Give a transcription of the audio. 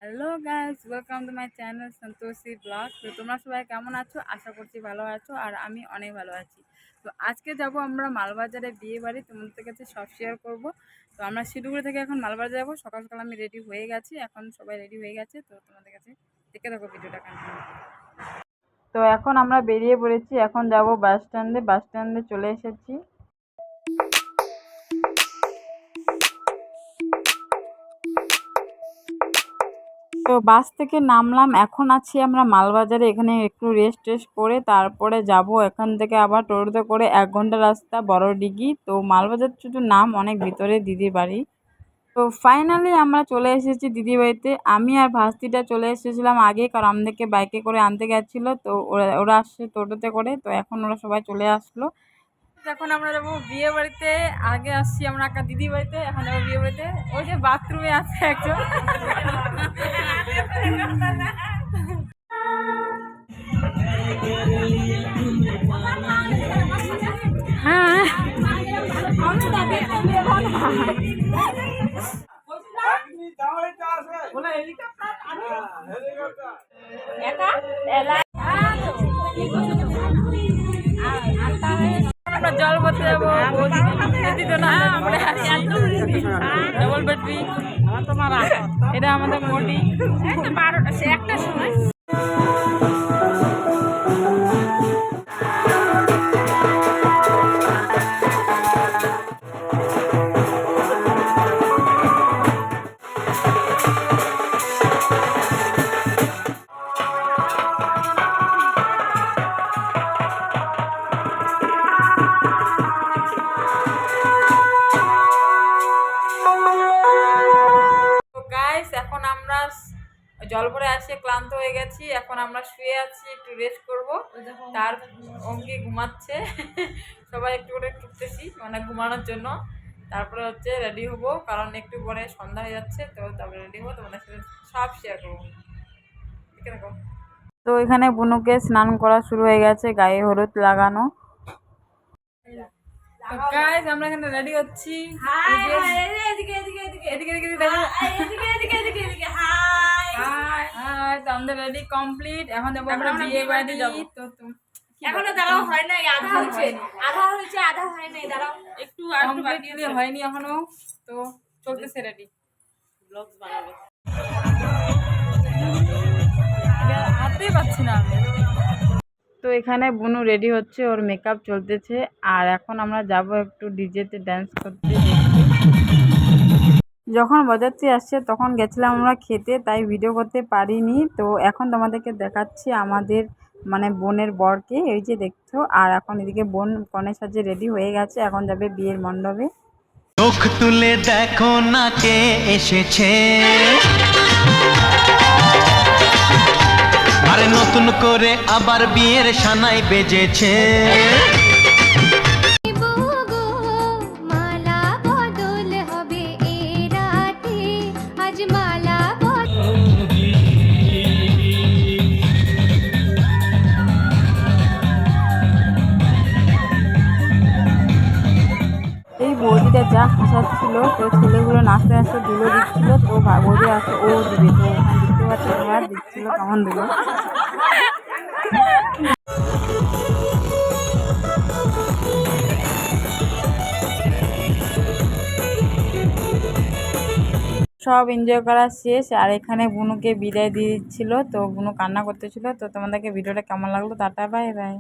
Hello guys, welcome to my channel Santoshi blog. তো তোমরা সবাই কেমন আছো? আশা করছি ভালো আছো, আর আমি অনেক ভালো আছি। তো আজকে যাব আমরা মালবাজারে বিয়ে বাড়ি, তোমাদের কাছে সব শেয়ার করব। তো আমরা শিলিগুড়ি থেকে এখন মালবাজার যাবো। সকাল সকাল আমি রেডি হয়ে গেছি, এখন সবাই রেডি হয়ে গেছে। তো তোমাদের কাছে দেখে থাকো ভিডিওটা কন্টিনিউ। তো এখন আমরা বেরিয়ে পড়েছি, এখন যাব বাস স্ট্যান্ডে। বাস স্ট্যান্ডে চলে এসেছি। তো বাস থেকে নামলাম, এখন আছি আমরা মালবাজারে। এখানে একটু রেস্ট টেস্ট করে তারপরে যাব এখান থেকে আবার টোটোতে করে 1 ঘন্টা রাস্তা বড়ডিঘি। তো মালবাজার শুধু নাম, অনেক ভিতরে দিদির বাড়ি। তো ফাইনালি আমরা চলে এসেছি দিদি বাড়িতে। আমি আর ভাস্তিটা চলে এসেছিলাম আগে, কারণ আমাদেরকে বাইকে করে আনতে গেছিলো। তো ওরা ওরা আসছে টোটোতে করে। তো এখন ওরা সবাই চলে আসলো। এখন আমরা যাবো বিয়ে বাড়িতে। আগে আসছি আমরা একটা দিদি বাড়িতে, এখন যাবো বিয়ে বাড়িতে। ওই যে বাথরুমে আছে একজন। হ্যাঁ, আমরা জল ভরতে যাবো। দিদি তো না, আমরা ডবল ব্যাটারি। এটা আমাদের মোটি। 1টার সময় এখন আমরা জল ভরে আসে ক্লান্ত হয়ে গেছি। এখন আমরা শুয়ে আছি, একটু রেস্ট করব। তার অঙ্গে ঘুমাচ্ছে। সবাই একটু করে টুকতেছি মানে ঘুমানোর জন্য। তারপরে হচ্ছে রেডি হবো, কারণ একটু পরে সন্ধ্যা হয়ে যাচ্ছে। তো তারপরে রেডি হবো, তোমাদের সাথে সব শেয়ার করবো। ঠিক আছে। তো এখানে বুনুকে স্নান করা শুরু হয়ে গেছে, গায়ে হলুদ লাগানো। গাইস আমরা এখানে রেডি হচ্ছি। আমাদের রেডি কমপ্লিট। এখন যাবো আমরা বিয়ে বাড়ি যাবো। তো এখনো দাঁড়াও হয় নাই, আধা হয়েছে আধা হয় নাই, দাঁড়াও একটু কমপ্লিটলি হয়নি এখনো। তো চলতেছে রেডি, ব্লগস বানাবে। হাতেই পাচ্ছি না আমি। তো এখানে বুনু রেডি হচ্ছে, ওর মেকআপ চলতেছে। আর এখন আমরা যাব একটু ডিজেতে ড্যান্স করতে। যখন বরযাত্রী আসছে তখন গেছিলাম আমরা খেতে, তাই ভিডিও করতে পারিনি। তো এখন তোমাদেরকে দেখাচ্ছি আমাদের মানে বোনের বরকে, এই যে দেখছো। আর এখন এদিকে বোন কনের সাজে রেডি হয়ে গেছে, এখন যাবে বিয়ের মণ্ডপে। চোখ তুলে দেখো না কে এসেছে, আরে নতুন করে আবার বিয়ের সানাই বেজেছে। এই বৌদিটা যা হাসাচ্ছিল, তো ছেলেগুলো নাচতে নাচতে দুলো দিচ্ছিল। তো বৌদি আছে ও দিবে, তো দেখতে পাচ্ছি তোমরা দিচ্ছিল কেমন দিল। সব এনজয় করা শেষ, আর এখানে বুনুকে বিদায় দিয়ে দিচ্ছিল। তো বুনু কান্না করতেছিল। তো তোমাদেরকে ভিডিওটা কেমন লাগলো, টাটা বাই বাই।